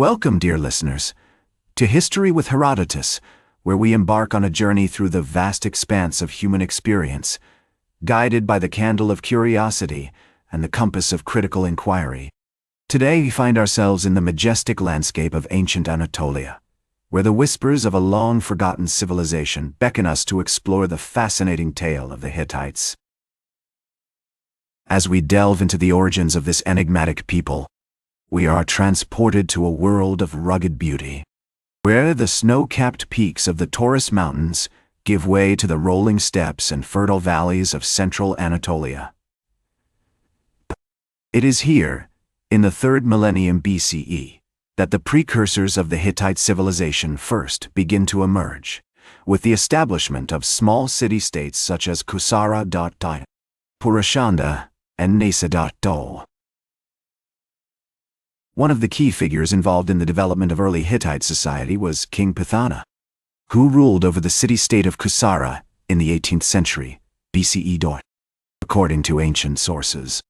Welcome, dear listeners, to History with Herodotus, where we embark on a journey through the vast expanse of human experience, guided by the candle of curiosity and the compass of critical inquiry. Today we find ourselves in the majestic landscape of ancient Anatolia, where the whispers of a long-forgotten civilization beckon us to explore the fascinating tale of the Hittites. As we delve into the origins of this enigmatic people, we are transported to a world of rugged beauty, where the snow-capped peaks of the Taurus Mountains give way to the rolling steppes and fertile valleys of central Anatolia. It is here, in the 3rd millennium BCE, that the precursors of the Hittite civilization first begin to emerge, with the establishment of small city-states such as Kusara, Purashanda, and Nasa. One of the key figures involved in the development of early Hittite society was King Pithana, who ruled over the city-state of Kusara in the 18th century BCE. According to ancient sources,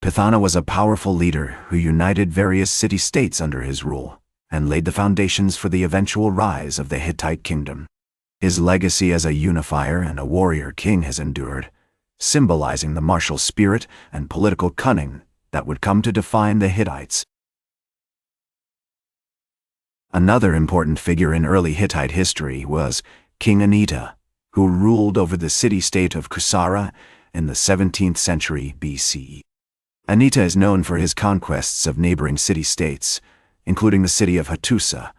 Pithana was a powerful leader who united various city-states under his rule and laid the foundations for the eventual rise of the Hittite kingdom. His legacy as a unifier and a warrior king has endured, symbolizing the martial spirit and political cunning that would come to define the Hittites. Another important figure in early Hittite history was King Anita, who ruled over the city-state of Kusara in the 17th century BCE. Anita is known for his conquests of neighboring city-states, including the city of Hattusa,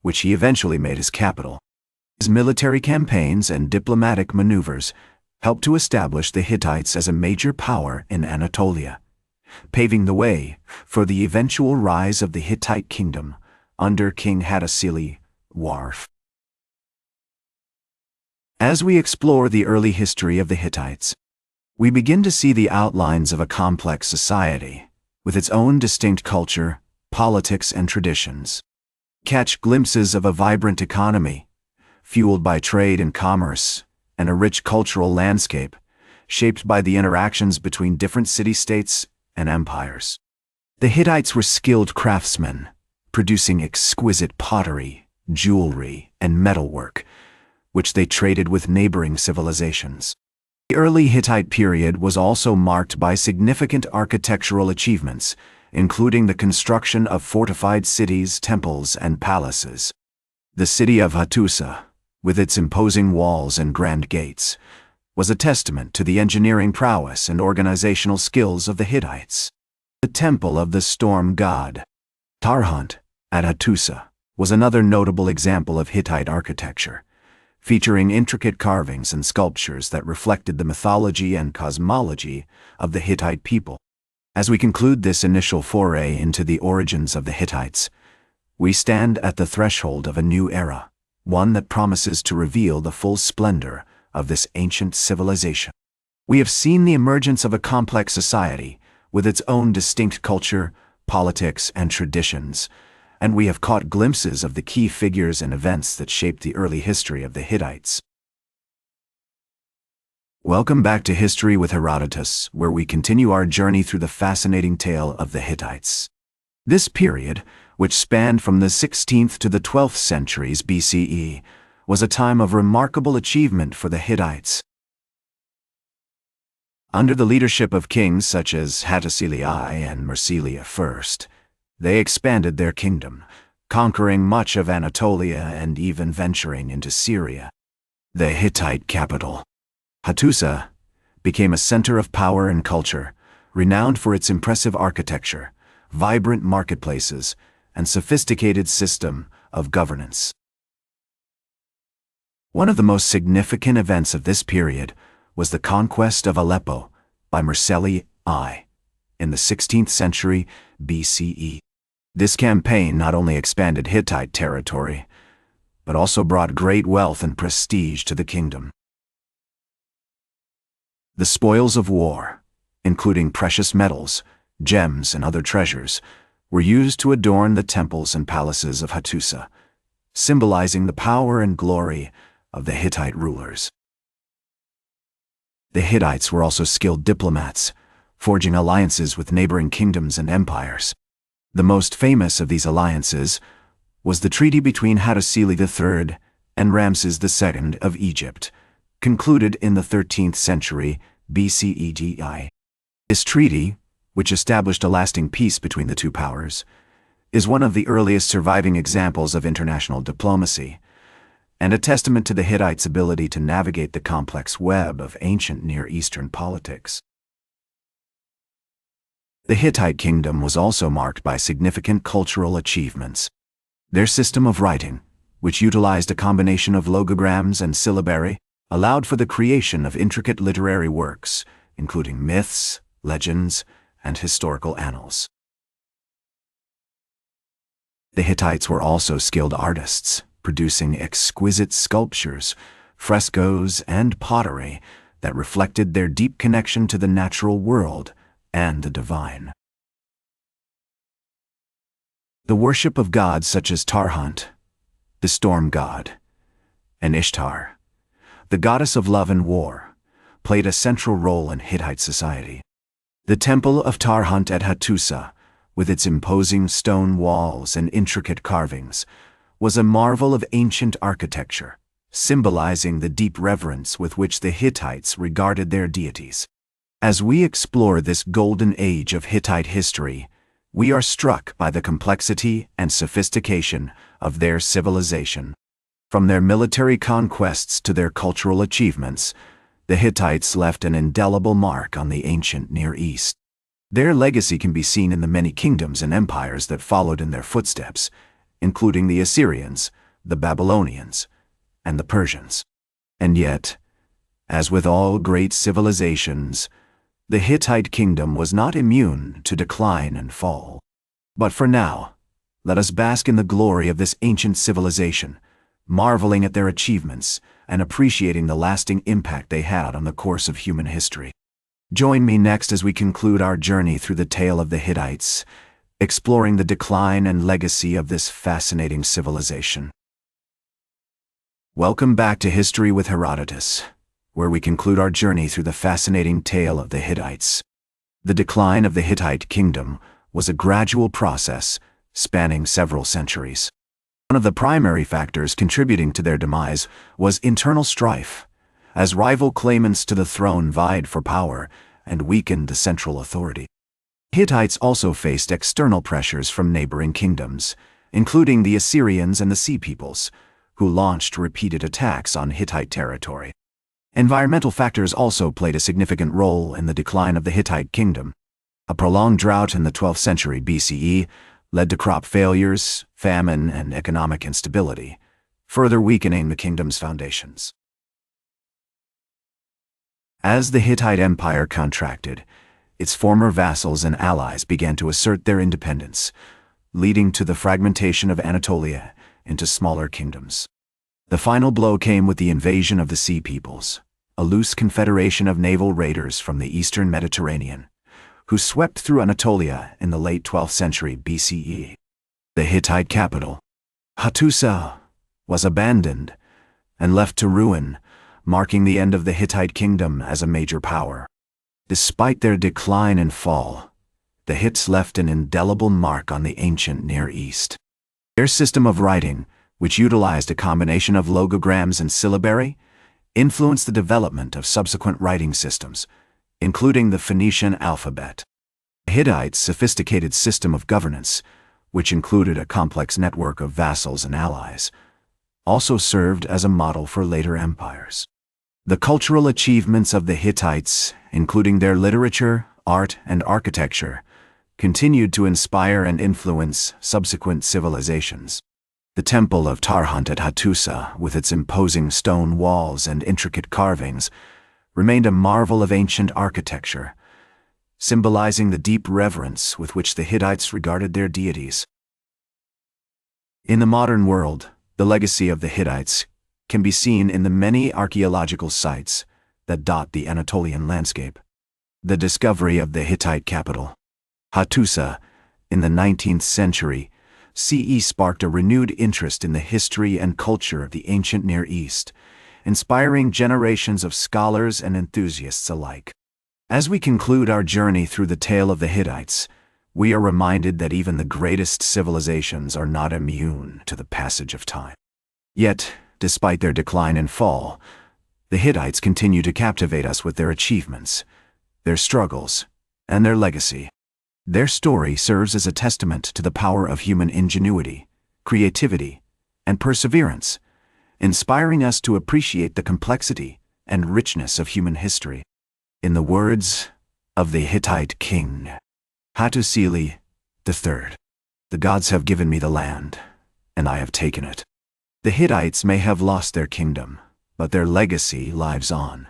which he eventually made his capital. His military campaigns and diplomatic maneuvers helped to establish the Hittites as a major power in Anatolia, paving the way for the eventual rise of the Hittite kingdom under King Hattusili I. As we explore the early history of the Hittites, we begin to see the outlines of a complex society, with its own distinct culture, politics, and traditions. Catch glimpses of a vibrant economy, fueled by trade and commerce, and a rich cultural landscape, shaped by the interactions between different city-states and empires. The Hittites were skilled craftsmen, producing exquisite pottery, jewelry, and metalwork, which they traded with neighboring civilizations. The early Hittite period was also marked by significant architectural achievements, including the construction of fortified cities, temples, and palaces. The city of Hattusa, with its imposing walls and grand gates, was a testament to the engineering prowess and organizational skills of the Hittites. The temple of the storm god, Tarhunt, at Hattusa, was another notable example of Hittite architecture, featuring intricate carvings and sculptures that reflected the mythology and cosmology of the Hittite people. As we conclude this initial foray into the origins of the Hittites, we stand at the threshold of a new era, one that promises to reveal the full splendor of this ancient civilization. We have seen the emergence of a complex society with its own distinct culture, politics, and traditions, and we have caught glimpses of the key figures and events that shaped the early history of the Hittites. Welcome back to History with Herodotus, where we continue our journey through the fascinating tale of the Hittites. This period, which spanned from the 16th to the 12th centuries BCE, was a time of remarkable achievement for the Hittites. Under the leadership of kings such as Hattusili I and Mercilia I, they expanded their kingdom, conquering much of Anatolia and even venturing into Syria. The Hittite capital, Hattusa, became a center of power and culture, renowned for its impressive architecture, vibrant marketplaces, and sophisticated system of governance. One of the most significant events of this period was the conquest of Aleppo by Mercilia I in the 16th century BCE. This campaign not only expanded Hittite territory, but also brought great wealth and prestige to the kingdom. The spoils of war, including precious metals, gems, and other treasures, were used to adorn the temples and palaces of Hattusa, symbolizing the power and glory of the Hittite rulers. The Hittites were also skilled diplomats, forging alliances with neighboring kingdoms and empires. The most famous of these alliances was the treaty between Hattusili III and Ramses II of Egypt, concluded in the 13th century BCE. This treaty, which established a lasting peace between the two powers, is one of the earliest surviving examples of international diplomacy, and a testament to the Hittites' ability to navigate the complex web of ancient Near Eastern politics. The Hittite kingdom was also marked by significant cultural achievements. Their system of writing, which utilized a combination of logograms and syllabary, allowed for the creation of intricate literary works, including myths, legends, and historical annals. The Hittites were also skilled artists, producing exquisite sculptures, frescoes, and pottery that reflected their deep connection to the natural world and the divine. The worship of gods such as Tarhunt, the storm god, and Ishtar, the goddess of love and war, played a central role in Hittite society. The temple of Tarhunt at Hattusa, with its imposing stone walls and intricate carvings, was a marvel of ancient architecture, symbolizing the deep reverence with which the Hittites regarded their deities. As we explore this golden age of Hittite history, we are struck by the complexity and sophistication of their civilization. From their military conquests to their cultural achievements, the Hittites left an indelible mark on the ancient Near East. Their legacy can be seen in the many kingdoms and empires that followed in their footsteps, including the Assyrians, the Babylonians, and the Persians. And yet, as with all great civilizations, the Hittite kingdom was not immune to decline and fall. But for now, let us bask in the glory of this ancient civilization, marveling at their achievements and appreciating the lasting impact they had on the course of human history. Join me next as we conclude our journey through the tale of the Hittites, exploring the decline and legacy of this fascinating civilization. Welcome back to History with Herodotus, where we conclude our journey through the fascinating tale of the Hittites. The decline of the Hittite kingdom was a gradual process spanning several centuries. One of the primary factors contributing to their demise was internal strife, as rival claimants to the throne vied for power and weakened the central authority. Hittites also faced external pressures from neighboring kingdoms, including the Assyrians and the Sea Peoples, who launched repeated attacks on Hittite territory. Environmental factors also played a significant role in the decline of the Hittite kingdom. A prolonged drought in the 12th century BCE led to crop failures, famine, and economic instability, further weakening the kingdom's foundations. As the Hittite Empire contracted, its former vassals and allies began to assert their independence, leading to the fragmentation of Anatolia into smaller kingdoms. The final blow came with the invasion of the Sea Peoples, a loose confederation of naval raiders from the eastern Mediterranean, who swept through Anatolia in the late 12th century BCE. The Hittite capital, Hattusa, was abandoned and left to ruin, marking the end of the Hittite kingdom as a major power. Despite their decline and fall, the Hittites left an indelible mark on the ancient Near East. Their system of writing, which utilized a combination of logograms and syllabary, influenced the development of subsequent writing systems, including the Phoenician alphabet. The Hittites' sophisticated system of governance, which included a complex network of vassals and allies, also served as a model for later empires. The cultural achievements of the Hittites, including their literature, art, and architecture, continued to inspire and influence subsequent civilizations. The temple of Tarhunt at Hattusa, with its imposing stone walls and intricate carvings, remained a marvel of ancient architecture, symbolizing the deep reverence with which the Hittites regarded their deities. In the modern world, the legacy of the Hittites can be seen in the many archaeological sites that dot the Anatolian landscape. The discovery of the Hittite capital, Hattusa, in the 19th century CE sparked a renewed interest in the history and culture of the ancient Near East, inspiring generations of scholars and enthusiasts alike. As we conclude our journey through the tale of the Hittites, we are reminded that even the greatest civilizations are not immune to the passage of time. Yet, despite their decline and fall, the Hittites continue to captivate us with their achievements, their struggles, and their legacy. Their story serves as a testament to the power of human ingenuity, creativity, and perseverance, inspiring us to appreciate the complexity and richness of human history. In the words of the Hittite king, Hattusili III, "The gods have given me the land, and I have taken it." The Hittites may have lost their kingdom, but their legacy lives on,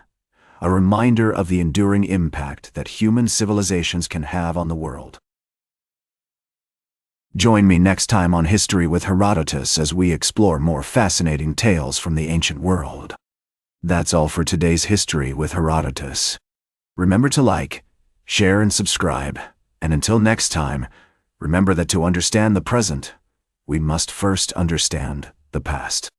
a reminder of the enduring impact that human civilizations can have on the world. Join me next time on History with Herodotus as we explore more fascinating tales from the ancient world. That's all for today's History with Herodotus. Remember to like, share, and subscribe. And until next time, remember that to understand the present, we must first understand the past.